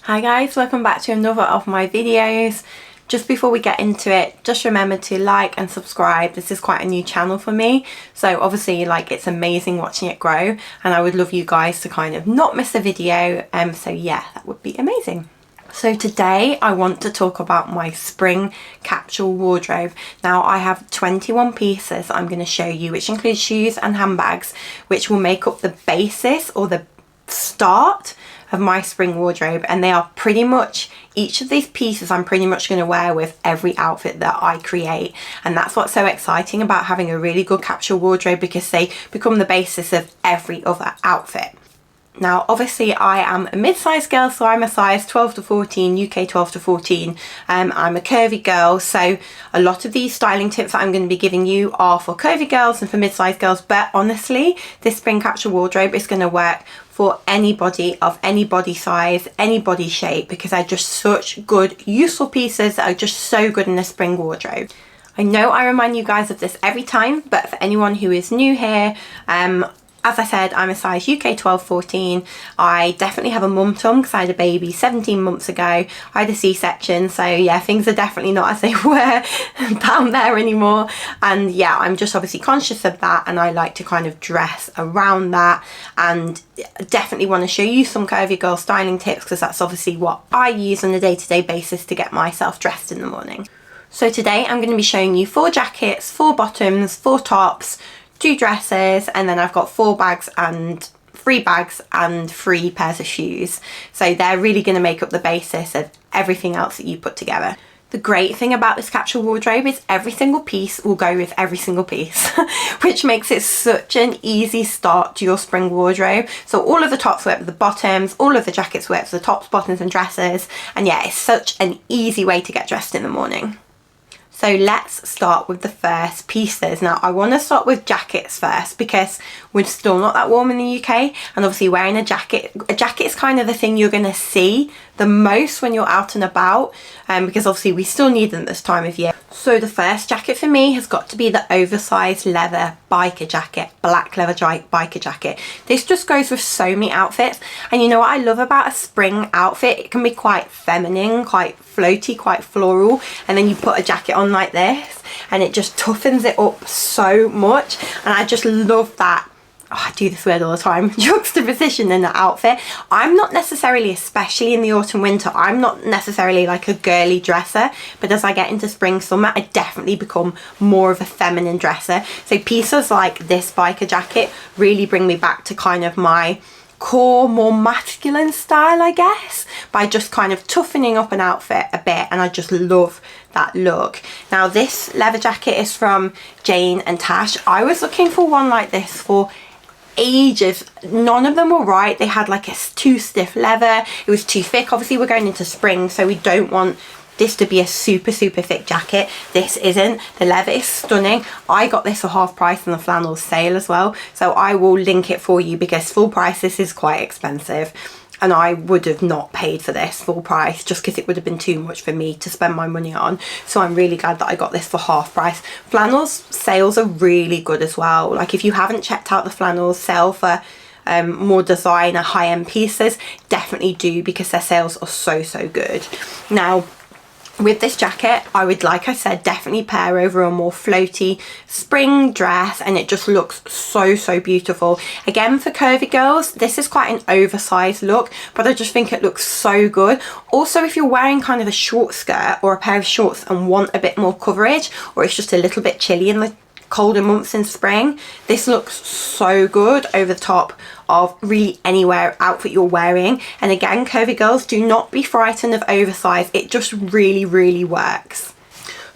Hi guys, welcome back to another of my videos. Just before we get into it, just remember to like and subscribe. This is quite a new channel for me, so obviously it's amazing watching it grow, and I would love you guys to kind of not miss a video. So yeah, that would be amazing. So today I want to talk about my spring capsule wardrobe. Now I have 21 pieces I'm going to show you, which includes shoes and handbags, which will make up the basis or the start of my spring wardrobe, and they are pretty much, each of these pieces I'm pretty much going to wear with every outfit that I create. And that's what's so exciting about having a really good capsule wardrobe, because they become the basis of every other outfit. Now obviously I am a mid-size girl, so I'm a size 12 to 14, UK 12 to 14. I'm a curvy girl, so a lot of these styling tips that I'm going to be giving you are for curvy girls and for mid-size girls, but honestly this spring capsule wardrobe is going to work for anybody of any body size, any body shape, because they're just such good useful pieces that are just so good in a spring wardrobe. I know I remind you guys of this every time, but for anyone who is new here, as I said, I'm a size UK 12-14. I definitely have a mum tum because I had a baby 17 months ago. I had a C-section, so yeah, things are definitely not as they were down there anymore. And yeah, I'm just obviously conscious of that, and I like to kind of dress around that, and definitely want to show you some curvy girl styling tips, because that's obviously what I use on a day-to-day basis to get myself dressed in the morning. So today I'm going to be showing you 4 jackets, 4 bottoms, 4 tops, 2 dresses, and then I've got 3 bags and 3 pairs of shoes. So they're really going to make up the basis of everything else that you put together. The great thing about this capsule wardrobe is every single piece will go with every single piece, which makes it such an easy start to your spring wardrobe. So all of the tops work with the bottoms, all of the jackets work with the tops, bottoms and dresses, and yeah, it's such an easy way to get dressed in the morning. So let's start with the first pieces. Now I want to start with jackets first, because we're still not that warm in the UK, and obviously wearing a jacket is kind of the thing you're going to see the most when you're out and about, because obviously we still need them this time of year. So the first jacket for me has got to be the oversized leather biker jacket, black leather biker jacket. This just goes with so many outfits, and you know what I love about a spring outfit? It can be quite feminine, quite floaty, quite floral, and then you put a jacket on like this and it just toughens it up so much, and I just love that. I do this word all the time, juxtaposition in the outfit. I'm not necessarily, especially in the autumn winter, I'm not necessarily like a girly dresser, but as I get into spring summer I definitely become more of a feminine dresser. So pieces like this biker jacket really bring me back to kind of my core, more masculine style, I guess, by just kind of toughening up an outfit a bit, and I just love that look. Now this leather jacket is from Jane and Tash. I was looking for one like this for ages. None of them were right. They had like a too stiff leather, it was too thick. Obviously we're going into spring, so we don't want this to be a super thick jacket. This isn't. The leather is stunning. I got this for half price in the flannel sale as well, so I will link it for you, because full price this is quite expensive, and I would have not paid for this full price just because it would have been too much for me to spend my money on. So I'm really glad that I got this for half price. Flannels sales are really good as well. Like if you haven't checked out the flannels sale for more designer high-end pieces, definitely do, because their sales are so good. Now with this jacket I would, like I said, definitely pair over a more floaty spring dress, and it just looks so beautiful. Again, for curvy girls this is quite an oversized look, but I just think it looks so good. Also if you're wearing kind of a short skirt or a pair of shorts and want a bit more coverage, or it's just a little bit chilly in the colder months in spring, this looks so good over the top of really anywhere outfit you're wearing. And again, curvy girls, do not be frightened of oversized, it just really works.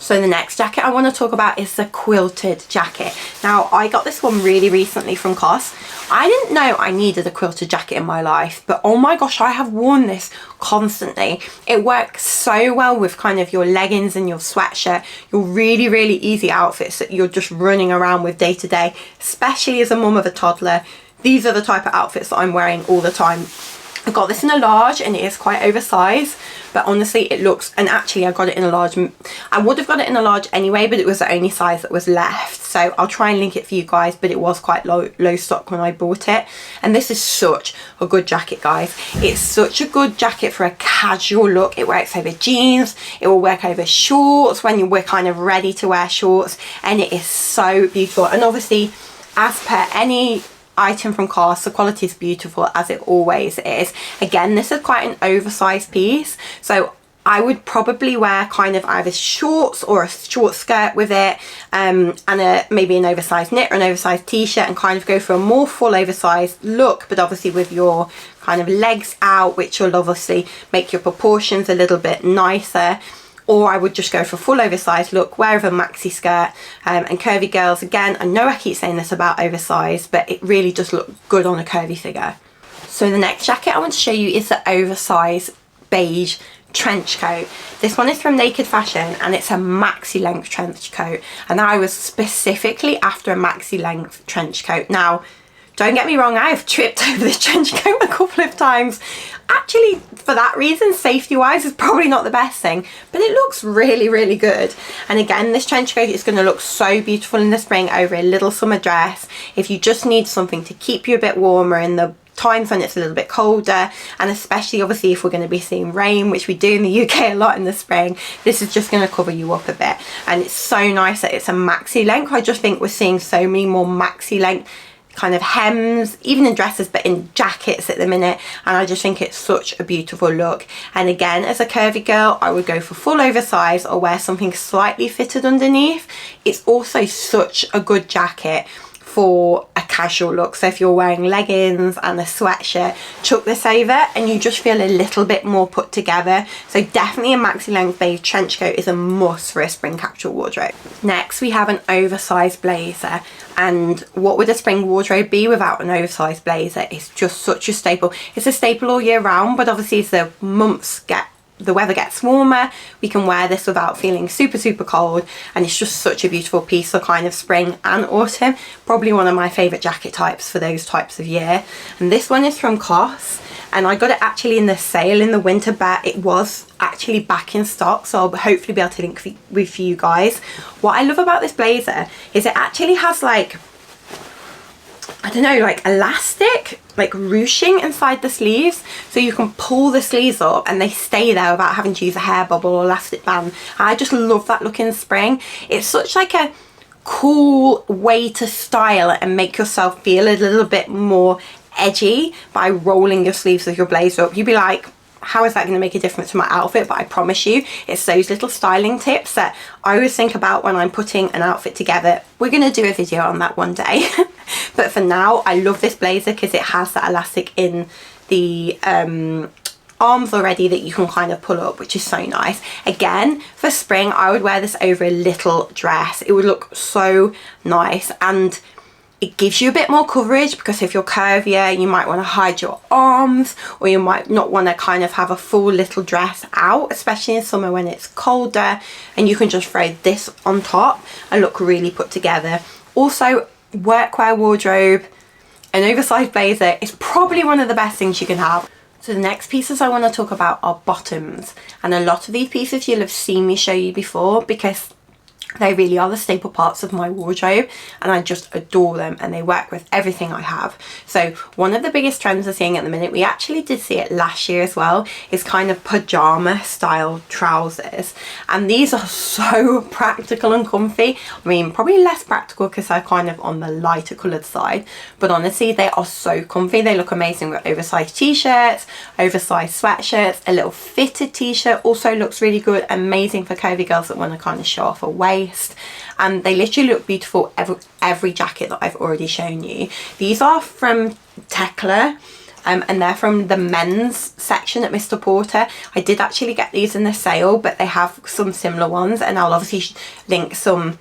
So the next jacket I want to talk about is the quilted jacket. Now I got this one really recently from COS. I didn't know I needed a quilted jacket in my life, but oh my gosh, I have worn this constantly. It works so well with kind of your leggings and your sweatshirt, your really easy outfits that you're just running around with day to day, especially as a mum of a toddler. These are the type of outfits that I'm wearing all the time. I got this in a large, and it is quite oversized, but honestly it looks, and actually I got it in a large. I would have got it in a large anyway, but it was the only size that was left. so I'll try and link it for you guys, but it was quite low stock when I bought it. And this is such a good jacket, guys. It's such a good jacket for a casual look. It works over jeans, it will work over shorts when we're kind of ready to wear shorts, and it is so beautiful. And obviously, as per any item from COS, the quality is beautiful, as it always is. Again, this is quite an oversized piece, so I would probably wear kind of either shorts or a short skirt with it, and maybe an oversized knit or an oversized t-shirt, and kind of go for a more full oversized look, but obviously with your kind of legs out, which will obviously make your proportions a little bit nicer. Or I would just go for a full oversized look, wear a maxi skirt, and curvy girls, again, I know I keep saying this about oversized, but it really does look good on a curvy figure. So the next jacket I want to show you is the oversized beige trench coat. This one is from Naked Fashion, and it's a maxi length trench coat, and I was specifically after a maxi length trench coat. Now, don't get me wrong, I have tripped over this trench coat a couple of times. Actually, for that reason, safety wise, is probably not the best thing, but it looks really, really good. And again, this trench coat is going to look so beautiful in the spring over a little summer dress. If you just need something to keep you a bit warmer in the times when it's a little bit colder, and especially obviously if we're going to be seeing rain, which we do in the UK a lot in the spring, this is just going to cover you up a bit. And it's so nice that it's a maxi length. I just think we're seeing so many more maxi length kind of hems, even in dresses, but in jackets at the minute, and I just think it's such a beautiful look. And again, as a curvy girl, I would go for full oversize or wear something slightly fitted underneath. It's also such a good jacket for a casual look, so if you're wearing leggings and a sweatshirt, chuck this over and you just feel a little bit more put together. So definitely a maxi length beige trench coat is a must for a spring capsule wardrobe. Next, we have an oversized blazer, and what would a spring wardrobe be without an oversized blazer? It's just such a staple. It's a staple all year round, but obviously as the weather gets warmer, we can wear this without feeling super cold, and it's just such a beautiful piece for kind of spring and autumn. Probably one of my favorite jacket types for those types of year. And this one is from COS, and I got it actually in the sale in the winter, but it was actually back in stock, so I'll hopefully be able to link with you guys. What I love about this blazer is it actually has like, I don't know, like elastic, like ruching inside the sleeves, so you can pull the sleeves up and they stay there without having to use a hair bubble or elastic band. I just love that look in spring. It's such like a cool way to style it and make yourself feel a little bit more edgy by rolling your sleeves of your blazer up. You'd be like, how is that going to make a difference to my outfit? But I promise you, it's those little styling tips that I always think about when I'm putting an outfit together. We're going to do a video on that one day. But for now, I love this blazer because it has that elastic in the arms already that you can kind of pull up, which is so nice. Again, for spring, I would wear this over a little dress. It would look so nice, and it gives you a bit more coverage, because if you're curvier, you might want to hide your arms, or you might not want to kind of have a full little dress out, especially in summer when it's colder, and you can just throw this on top and look really put together. Also, workwear wardrobe, an oversized blazer is probably one of the best things you can have. So the next pieces I want to talk about are bottoms, and a lot of these pieces you'll have seen me show you before, because they really are the staple parts of my wardrobe, and I just adore them, and they work with everything I have. So one of the biggest trends we're seeing at the minute, we actually did see it last year as well, is kind of pajama style trousers, and these are so practical and comfy. I mean, probably less practical because they're kind of on the lighter coloured side, but honestly they are so comfy. They look amazing with oversized t-shirts, oversized sweatshirts. A little fitted t-shirt also looks really good, amazing for curvy girls that want to kind of show off a waist. And they literally look beautiful every jacket that I've already shown you. These are from Tekla, and they're from the men's section at Mr. Porter. I did actually get these in the sale, but they have some similar ones, and I'll obviously link some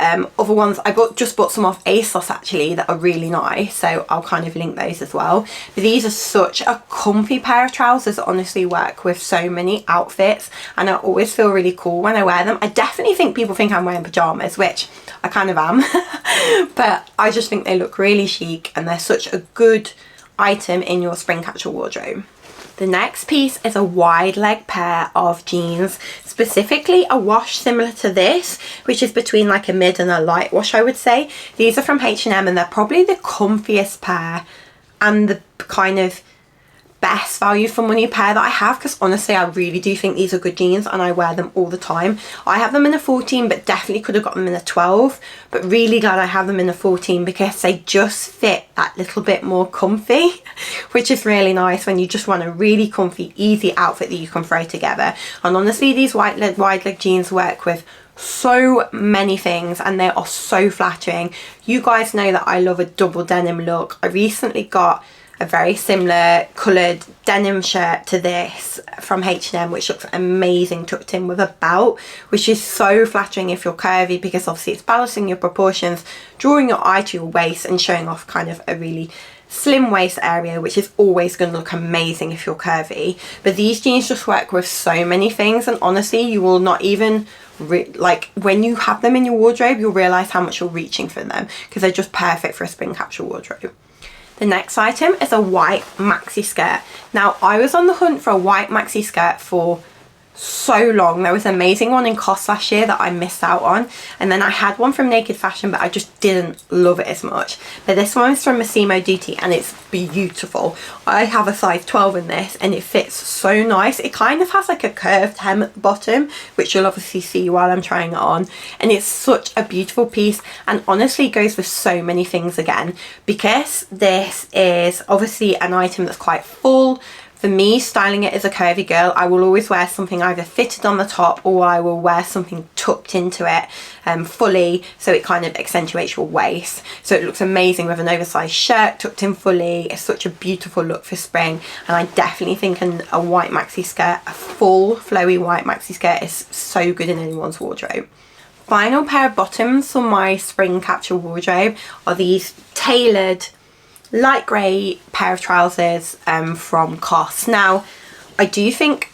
other ones. I just bought some off ASOS actually that are really nice, so I'll kind of link those as well. But these are such a comfy pair of trousers that honestly work with so many outfits, and I always feel really cool when I wear them. I definitely think people think I'm wearing pajamas, which I kind of am, but I just think they look really chic, and they're such a good item in your spring capsule wardrobe. The next piece is a wide leg pair of jeans. specifically a wash similar to this, which is between like a mid and a light wash, I would say. These are from H&M and they're probably the comfiest pair and the kind of best value for money pair that I have, because honestly I really do think these are good jeans and I wear them all the time. I have them in a 14 but definitely could have got them in a 12, but really glad I have them in a 14 because they just fit that little bit more comfy, which is really nice when you just want a really comfy, easy outfit that you can throw together. And honestly, these wide leg jeans work with so many things and they are so flattering. You guys know that I love a double denim look. I recently got a very similar coloured denim shirt to this from H&M, which looks amazing tucked in with a belt, which is so flattering if you're curvy, because obviously it's balancing your proportions, drawing your eye to your waist and showing off kind of a really slim waist area, which is always going to look amazing if you're curvy. But these jeans just work with so many things, and honestly you will not even like when you have them in your wardrobe you'll realise how much you're reaching for them, because they're just perfect for a spring capsule wardrobe. The next item is a white maxi skirt. Now, I was on the hunt for a white maxi skirt for so long. There was an amazing one in COS last year that I missed out on, and then I had one from Naked Fashion but I just didn't love it as much. But this one is from Massimo Dutti and it's beautiful. I have a size 12 in this and it fits so nice. It kind of has like a curved hem at the bottom, which you'll obviously see while I'm trying it on, and it's such a beautiful piece and honestly goes with so many things again, because this is obviously an item that's quite full. For me, styling it as a curvy girl, I will always wear something either fitted on the top or I will wear something tucked into it fully, so it kind of accentuates your waist. So it looks amazing with an oversized shirt tucked in fully. It's such a beautiful look for spring, and I definitely think a white maxi skirt, a full flowy white maxi skirt, is so good in anyone's wardrobe. Final pair of bottoms for my spring capsule wardrobe are these tailored light grey pair of trousers from COS. Now, I do think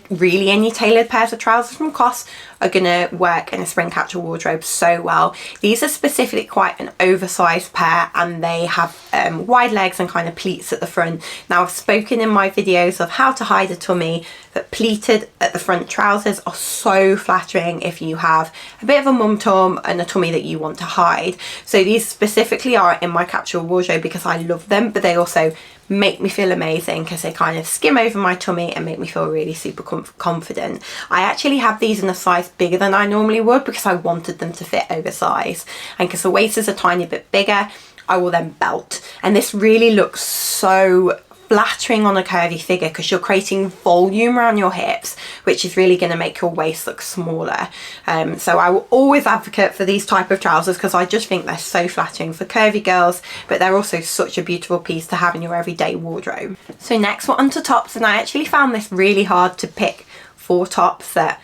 really any tailored pairs of trousers from COS are gonna work in a spring capsule wardrobe so well. These are specifically quite an oversized pair and they have wide legs and kind of pleats at the front. Now, I've spoken in my videos of how to hide a tummy that pleated at the front trousers are so flattering if you have a bit of a mum tum and a tummy that you want to hide. So these specifically are in my capsule wardrobe because I love them, but they also make me feel amazing because they kind of skim over my tummy and make me feel really super confident. I actually have these in a size bigger than I normally would because I wanted them to fit oversized, and because the waist is a tiny bit bigger I will then belt, and this really looks so flattering on a curvy figure because you're creating volume around your hips, which is really going to make your waist look smaller. So I will always advocate for these type of trousers because I just think they're so flattering for curvy girls, but they're also such a beautiful piece to have in your everyday wardrobe. So next we're onto tops, and I actually found this really hard to pick 4 tops that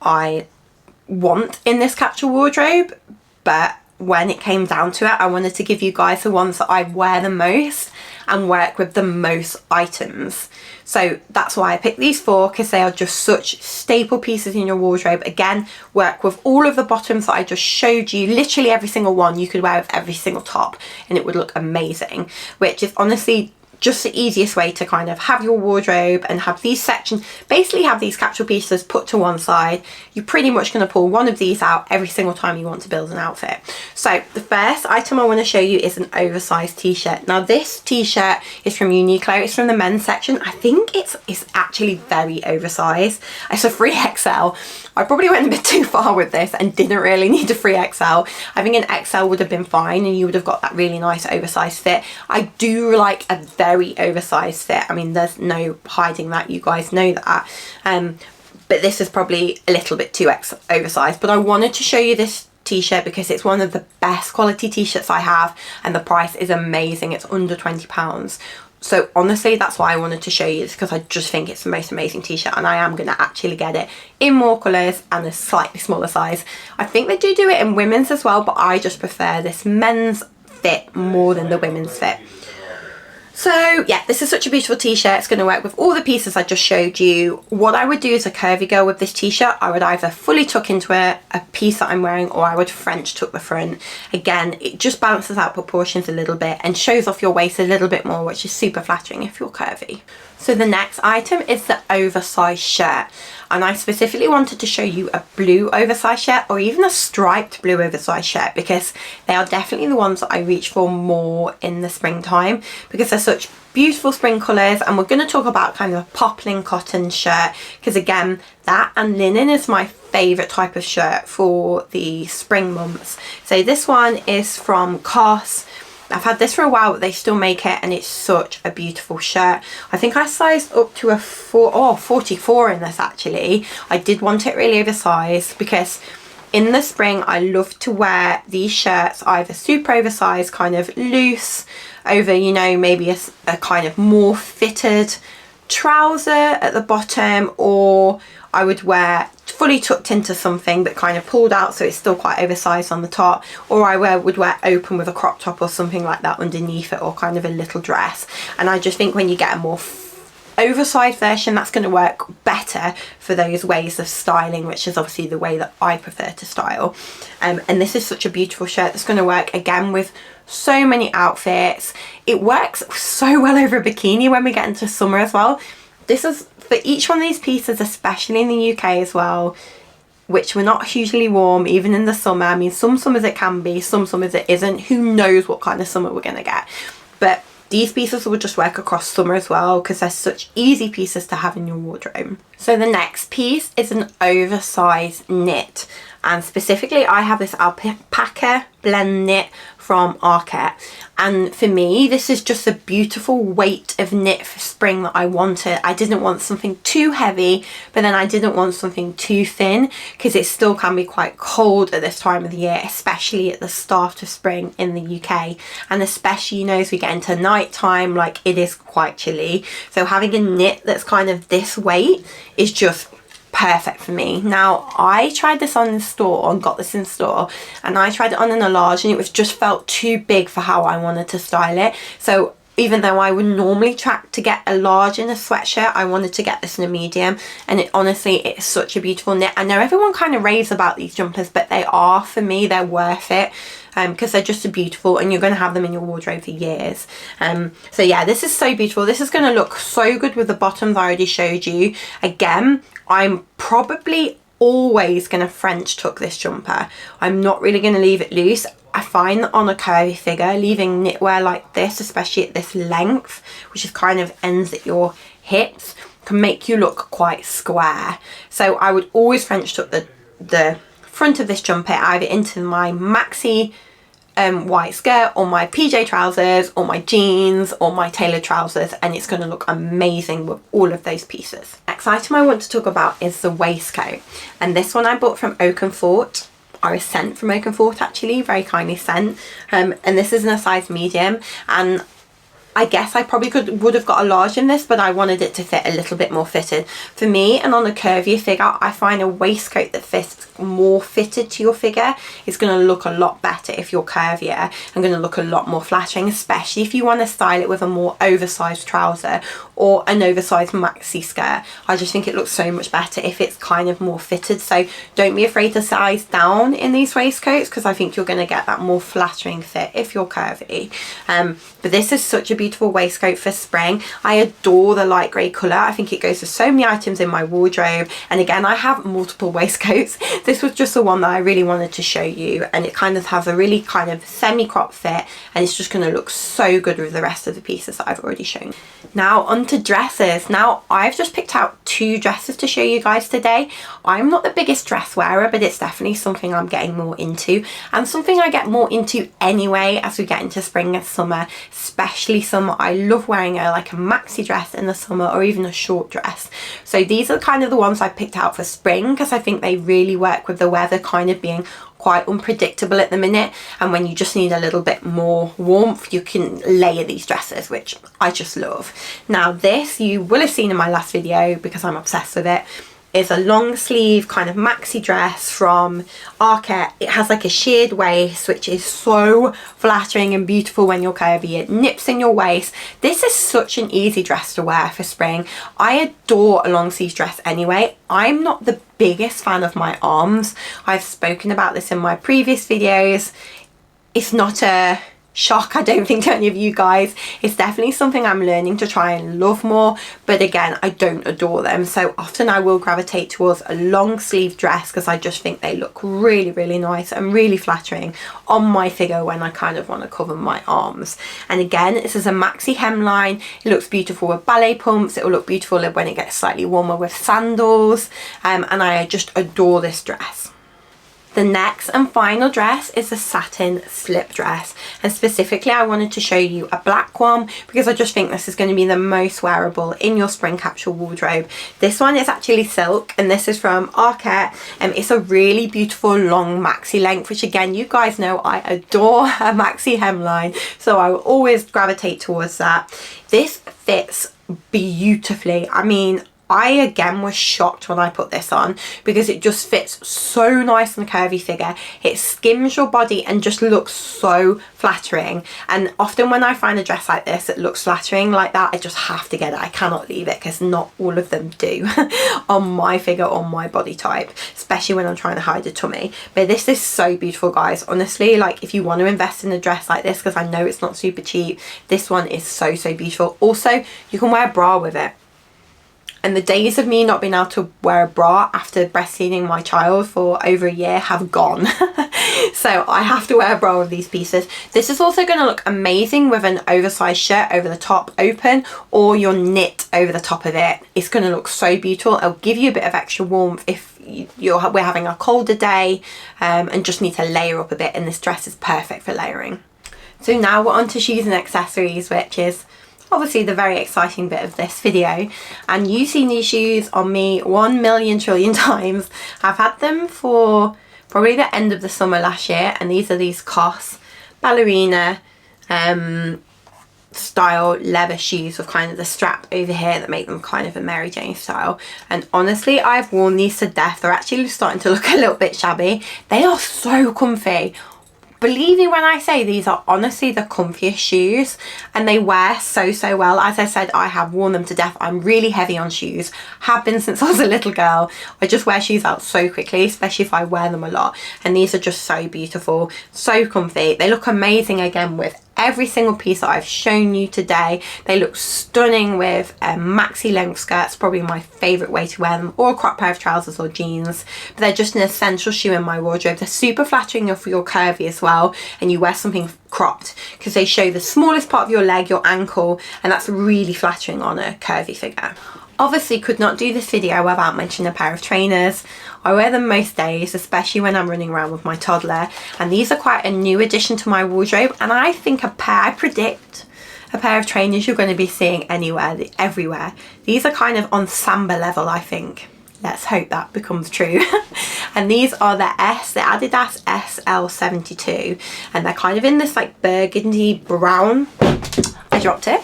I want in this capsule wardrobe, but when it came down to it I wanted to give you guys the ones that I wear the most and work with the most items. So that's why I picked these 4, because they are just such staple pieces in your wardrobe. Again, work with all of the bottoms that I just showed you, literally every single one you could wear with every single top and it would look amazing, which is honestly just the easiest way to kind of have your wardrobe and have these sections, basically have these capsule pieces put to one side. You're pretty much going to pull one of these out every single time you want to build an outfit. So the first item I want to show you is an oversized t-shirt. Now this t-shirt is from Uniqlo, it's from the men's section. I think it's actually very oversized. It's a 3XL. I probably went a bit too far with this and didn't really need a 3XL. I think an XL would have been fine and you would have got that really nice oversized fit. I do like a very oversized fit. I mean, there's no hiding that, you guys know that. But this is probably a little bit too oversized. But I wanted to show you this t-shirt because it's one of the best quality t-shirts I have and the price is amazing. It's under £20. So honestly, that's why I wanted to show you this, because I just think it's the most amazing t-shirt and I am going to actually get it in more colours and a slightly smaller size. I think they do it in women's as well, but I just prefer this men's fit more than the women's fit. So yeah, this is such a beautiful t-shirt. It's going to work with all the pieces I just showed you. What I would do as a curvy girl with this t-shirt, I would either fully tuck into it, a piece that I'm wearing, or I would French tuck the front. Again, it just balances out proportions a little bit and shows off your waist a little bit more, which is super flattering if you're curvy. So the next item is the oversized shirt, and I specifically wanted to show you a blue oversized shirt or even a striped blue oversized shirt, because they are definitely the ones that I reach for more in the springtime because they're such beautiful spring colours. And we're going to talk about kind of a poplin cotton shirt, because again, that and linen is my favourite type of shirt for the spring months. So this one is from COS. I've had this for a while, but they still make it, and it's such a beautiful shirt. I think I sized up to a 44 in this actually. I did want it really oversized because in the spring I love to wear these shirts either super oversized, kind of loose, over, you know, maybe a kind of more fitted trouser at the bottom, or I would wear fully tucked into something but kind of pulled out so it's still quite oversized on the top, or I would wear open with a crop top or something like that underneath it, or kind of a little dress. And I just think when you get a more oversized version, that's going to work better for those ways of styling, which is obviously the way that I prefer to style. And this is such a beautiful shirt that's going to work again with so many outfits. It works so well over a bikini when we get into summer as well. This is for each one of these pieces, especially in the UK as well, which we're not hugely warm even in the summer. I mean, some summers it can be, some summers it isn't. Who knows what kind of summer we're going to get. But these pieces will just work across summer as well because they're such easy pieces to have in your wardrobe. So the next piece is an oversized knit, and specifically I have this alpaca blend knit from Arket, and for me this is just a beautiful weight of knit for spring that I wanted. I didn't want something too heavy, but then I didn't want something too thin because it still can be quite cold at this time of the year, especially at the start of spring in the UK, and especially, you know, as we get into night time, like it is quite chilly. So having a knit that's kind of this weight is just perfect for me. Now I tried this on in store, and got this in store, and I tried it on in a large, and it was just felt too big for how I wanted to style it. So even though I would normally track to get a large in a sweatshirt, I wanted to get this in a medium, and it honestly, it's such a beautiful knit. I know everyone kind of raves about these jumpers, but they are, for me, they're worth it. Because they're just so beautiful, and you're going to have them in your wardrobe for years. So yeah, this is so beautiful. This is going to look so good with the bottoms I already showed you. Again, I'm probably always going to French tuck this jumper. I'm not really going to leave it loose. I find that on a curvy figure, leaving knitwear like this, especially at this length, which is kind of ends at your hips, can make you look quite square. So I would always French tuck the front of this jumper either into my maxi white skirt, or my PJ trousers, or my jeans, or my tailored trousers, and it's going to look amazing with all of those pieces. Next item I want to talk about is the waistcoat, and this one I bought from Oakenfort. I was sent from Oakenfort actually, very kindly sent, and this is in a size medium, and I guess I probably would have got a large in this, but I wanted it to fit a little bit more fitted. For me, and on a curvier figure, I find a waistcoat that fits more fitted to your figure is going to look a lot better if you're curvier, and going to look a lot more flattering, especially if you want to style it with a more oversized trouser or an oversized maxi skirt. I just think it looks so much better if it's kind of more fitted. So don't be afraid to size down in these waistcoats, because I think you're going to get that more flattering fit if you're curvy. But this is such a beautiful waistcoat for spring. I adore the light grey colour. I think it goes with so many items in my wardrobe, and again, I have multiple waistcoats. This was just the one that I really wanted to show you, and it kind of has a really kind of semi-crop fit, and it's just going to look so good with the rest of the pieces that I've already shown. Now onto dresses. Now I've just picked out 2 dresses to show you guys today. I'm not the biggest dress wearer, but it's definitely something I'm getting more into, and something I get more into anyway as we get into spring and summer, especially summer. I love wearing like a maxi dress in the summer, or even a short dress. So these are kind of the ones I picked out for spring, because I think they really work with the weather kind of being quite unpredictable at the minute, and when you just need a little bit more warmth, you can layer these dresses, which I just love. Now this, you will have seen in my last video because I'm obsessed with it, is a long sleeve kind of maxi dress from Arket. It has like a sheared waist, which is so flattering and beautiful when you're curvy. It nips in your waist. This is such an easy dress to wear for spring. I adore a long sleeve dress anyway. I'm not the biggest fan of my arms. I've spoken about this in my previous videos. It's not a shock, I don't think, to any of you guys. It's definitely something I'm learning to try and love more, but again, I don't adore them. So often I will gravitate towards a long sleeve dress because I just think they look really, really nice and really flattering on my figure when I kind of want to cover my arms. And again, this is a maxi hemline. It looks beautiful with ballet pumps. It will look beautiful when it gets slightly warmer with sandals, and I just adore this dress. The next and final dress is a satin slip dress, and specifically I wanted to show you a black one because I just think this is going to be the most wearable in your spring capsule wardrobe. This one is actually silk, and this is from Arket, and it's a really beautiful long maxi length, which again, you guys know I adore a maxi hemline, so I will always gravitate towards that. This fits beautifully. I mean, I again was shocked when I put this on because it just fits so nice on a curvy figure. It skims your body and just looks so flattering. And often when I find a dress like this that looks flattering like that, I just have to get it. I cannot leave it because not all of them do on my figure, on my body type, especially when I'm trying to hide a tummy. But this is so beautiful, guys. Honestly, like, if you want to invest in a dress like this, because I know it's not super cheap, this one is so, so beautiful. Also, you can wear a bra with it. And the days of me not being able to wear a bra after breastfeeding my child for over a year have gone. So I have to wear a bra with these pieces. This is also going to look amazing with an oversized shirt over the top open, or your knit over the top of it. It's going to look so beautiful. It'll give you a bit of extra warmth if we're having a colder day and just need to layer up a bit, and this dress is perfect for layering. So now we're on to shoes and accessories, which is obviously the very exciting bit of this video. And you've seen these shoes on me 1,000,000 trillion times. I've had them for probably the end of the summer last year, and these are these COS ballerina style leather shoes with kind of the strap over here that make them kind of a Mary Jane style. And honestly, I've worn these to death. They're actually starting to look a little bit shabby. They are so comfy. Believe me when I say these are honestly the comfiest shoes, and they wear so, so well. As I said, I have worn them to death. I'm really heavy on shoes, have been since I was a little girl. I just wear shoes out so quickly, especially if I wear them a lot. And these are just so beautiful, so comfy. They look amazing again with every single piece that I've shown you today. They look stunning with maxi length skirts, probably my favourite way to wear them, or a crop pair of trousers or jeans. But they're just an essential shoe in my wardrobe. They're super flattering if you're curvy as well and you wear something cropped, because they show the smallest part of your leg, your ankle, and that's really flattering on a curvy figure. Obviously could not do this video without mentioning a pair of trainers. I wear them most days, especially when I'm running around with my toddler, and these are quite a new addition to my wardrobe, and I think I predict a pair of trainers you're going to be seeing everywhere. These are kind of on Samba level, I think. Let's hope that becomes true. And these are the Adidas SL72, and they're kind of in this like burgundy brown, I dropped it,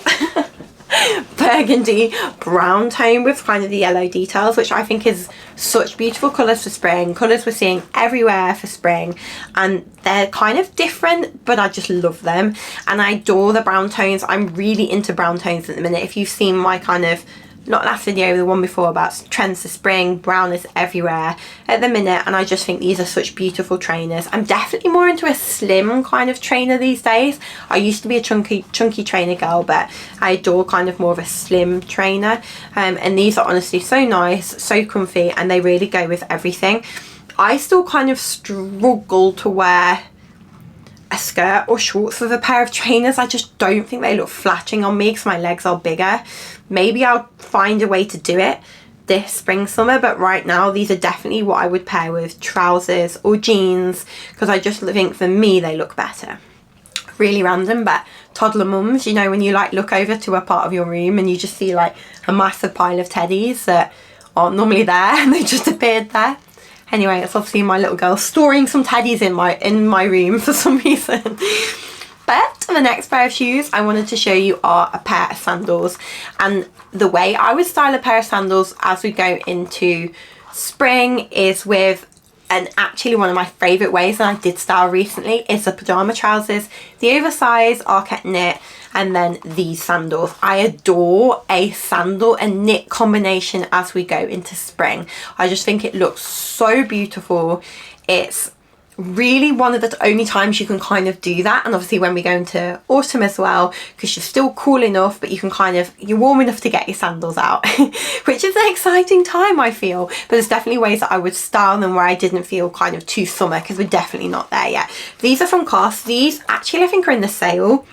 burgundy brown tone with kind of the yellow details, which I think is such beautiful colours for spring, colours we're seeing everywhere for spring, and they're kind of different, but I just love them, and I adore the brown tones. I'm really into brown tones at the minute. If you've seen my kind of, not last video, the one before, about trends for spring, brown is everywhere at the minute, and I just think these are such beautiful trainers. I'm definitely more into a slim kind of trainer these days. I used to be a chunky trainer girl, but I adore kind of more of a slim trainer, and these are honestly so nice, so comfy, and they really go with everything. I still kind of struggle to wear a skirt or shorts with a pair of trainers. I just don't think they look flattering on me because my legs are bigger. Maybe I'll find a way to do it this spring summer, but right now these are definitely what I would pair with trousers or jeans, because I just think for me they look better. Really random, but toddler mums, you know, when you like look over to a part of your room and you just see like a massive pile of teddies that aren't normally there and they just appeared there. Anyway, it's obviously my little girl storing some teddies in my room for some reason. But the next pair of shoes I wanted to show you are a pair of sandals, and the way I would style a pair of sandals as we go into spring is with, and actually one of my favourite ways, and I did style recently, is the pyjama trousers, the oversized Arket knit, and then these sandals. I adore a sandal and knit combination as we go into spring. I just think it looks so beautiful. It's really one of the only times you can kind of do that. And obviously when we go into autumn as well, because you're still cool enough, but you can kind of, you're warm enough to get your sandals out, which is an exciting time, I feel. But there's definitely ways that I would style them where I didn't feel kind of too summer, because we're definitely not there yet. These are from COS. These actually I think are in the sale,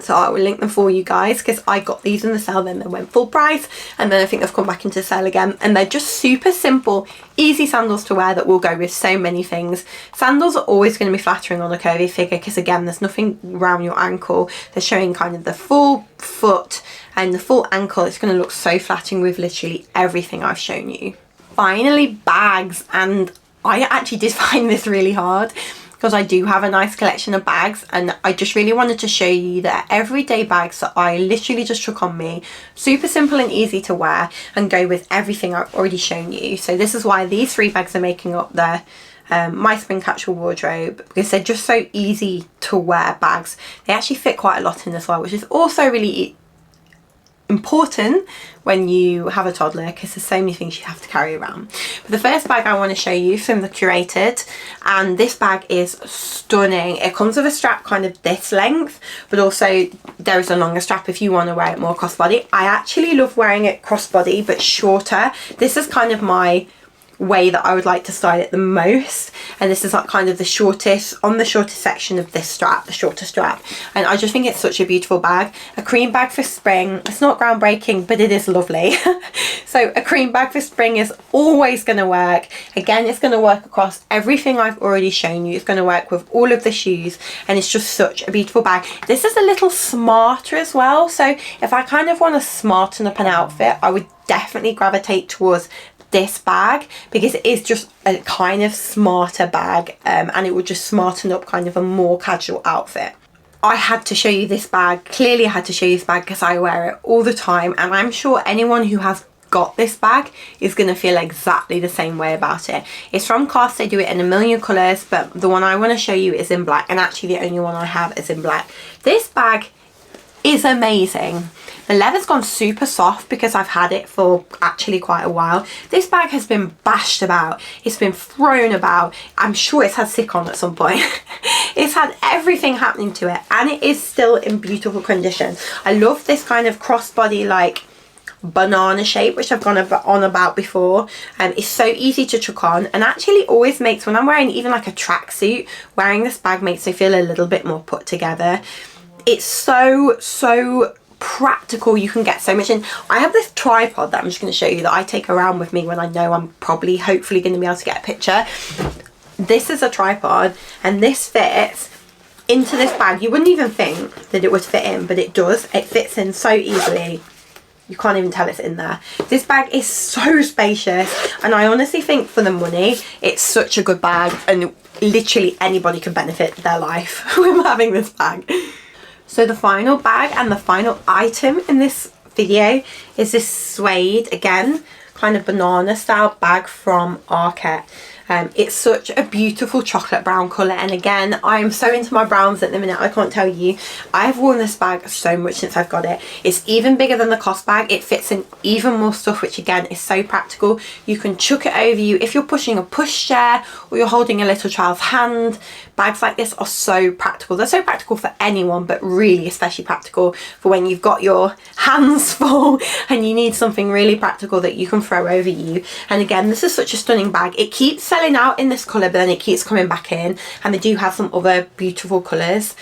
so I will link them for you guys, because I got these in the sale, then they went full price, and then I think they've come back into sale again. And they're just super simple, easy sandals to wear that will go with so many things. Sandals are always going to be flattering on a curvy figure, because again, there's nothing around your ankle. They're showing kind of the full foot and the full ankle. It's going to look so flattering with literally everything I've shown you. Finally, bags. And I actually did find this really hard, because I do have a nice collection of bags, and I just really wanted to show you that everyday bags that I literally just took on me, super simple and easy to wear and go with everything I've already shown you. So this is why these 3 bags are making up the my spring capsule wardrobe, because they're just so easy to wear bags. They actually fit quite a lot in as well, which is also really important when you have a toddler, because there's so many things you have to carry around. But the first bag I want to show you is from the Curated, and this bag is stunning. It comes with a strap kind of this length, but also there is a longer strap if you want to wear it more crossbody. I actually love wearing it crossbody but shorter. This is kind of my way that I would like to style it the most, and this is like kind of the shortest, on the shortest section of this strap, the shorter strap. And I just think it's such a beautiful bag. A cream bag for spring. It's not groundbreaking, but it is lovely. So a cream bag for spring is always going to work. Again, it's going to work across everything I've already shown you. It's going to work with all of the shoes, and it's just such a beautiful bag. This is a little smarter as well, so if I kind of want to smarten up an outfit, I would definitely gravitate towards this bag, because it is just a kind of smarter bag, and it will just smarten up kind of a more casual outfit. I had to show you this bag. Clearly I had to show you this bag because I wear it all the time, and I'm sure anyone who has got this bag is going to feel exactly the same way about it. It's from COS. They do it in a million colours, but the one I want to show you is in black, and actually the only one I have is in black. This bag is amazing. The leather's gone super soft because I've had it for actually quite a while. This bag has been bashed about. It's been thrown about. I'm sure it's had sick on at some point. It's had everything happening to it, and it is still in beautiful condition. I love this kind of crossbody like banana shape, which I've gone on about before. It's so easy to chuck on, and actually always makes, when I'm wearing even like a tracksuit, wearing this bag makes me feel a little bit more put together. It's so practical. You can get so much in. I have this tripod that I'm just going to show you that I take around with me when I know I'm probably hopefully going to be able to get a picture. This is a tripod, and this fits into this bag. You wouldn't even think that it would fit in, but it does. It fits in so easily. You can't even tell it's in there. This bag is so spacious, and I honestly think for the money it's such a good bag, and literally anybody can benefit their life from having this bag. So the final bag and the final item in this video is this suede, again, kind of banana style bag from Arket. It's such a beautiful chocolate brown colour, and again, I am so into my browns at the minute, I can't tell you. I've worn this bag so much since I've got it. It's even bigger than the COS bag. It fits in even more stuff, which again is so practical. You can chuck it over you if you're pushing a pushchair or you're holding a little child's hand. Bags like this are so practical. They're so practical for anyone, but really especially practical for when you've got your hands full and you need something really practical that you can throw over you. And again, this is such a stunning bag. It keeps selling out in this colour, but then it keeps coming back in, and they do have some other beautiful colours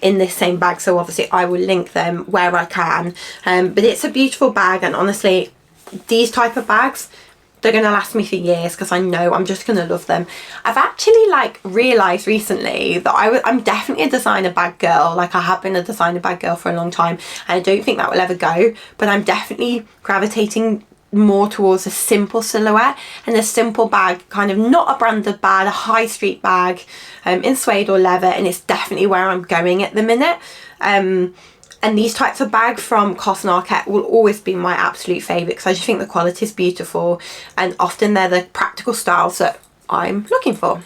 in this same bag, so obviously I will link them where I can. But it's a beautiful bag, and honestly these type of bags, they're going to last me for years, because I know I'm just going to love them. I've actually like realised recently that I'm definitely a designer bag girl. Like, I have been a designer bag girl for a long time, and I don't think that will ever go, but I'm definitely gravitating more towards a simple silhouette and a simple bag, kind of not a branded bag, a high street bag in suede or leather, and it's definitely where I'm going at the minute. And these types of bags from COS and Arket will always be my absolute favourite, because I just think the quality is beautiful, and often they're the practical styles that I'm looking for.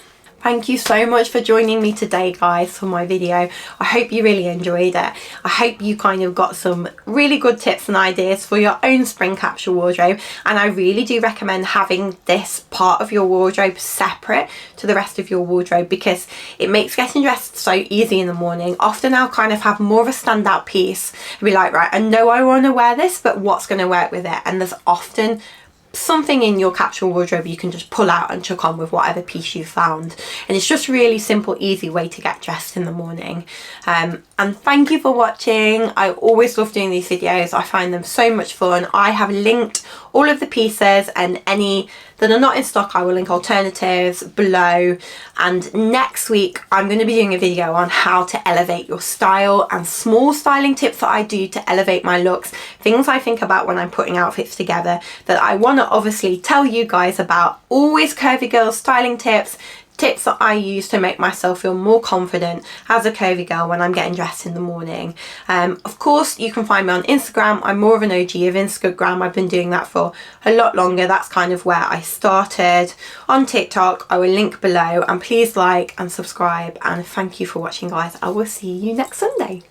Thank you so much for joining me today, guys, for my video. I hope you really enjoyed it. I hope you kind of got some really good tips and ideas for your own spring capsule wardrobe, and I really do recommend having this part of your wardrobe separate to the rest of your wardrobe because it makes getting dressed so easy in the morning. Often I'll kind of have more of a standout piece and be like, right, I know I want to wear this, but what's going to work with it? And there's often something in your capsule wardrobe you can just pull out and chuck on with whatever piece you found, and it's just really simple, easy way to get dressed in the morning. And thank you for watching. I always love doing these videos. I find them so much fun. I have linked all of the pieces, and any that are not in stock I will link alternatives below. And next week I'm going to be doing a video on how to elevate your style and small styling tips that I do to elevate my looks, things I think about when I'm putting outfits together that I want to obviously tell you guys about. Always curvy girl styling tips that I use to make myself feel more confident as a curvy girl when I'm getting dressed in the morning. Of course, you can find me on Instagram. I'm more of an OG of Instagram. I've been doing that for a lot longer. That's kind of where I started. On TikTok, I will link below, and please like and subscribe, and thank you for watching, guys. I will see you next Sunday.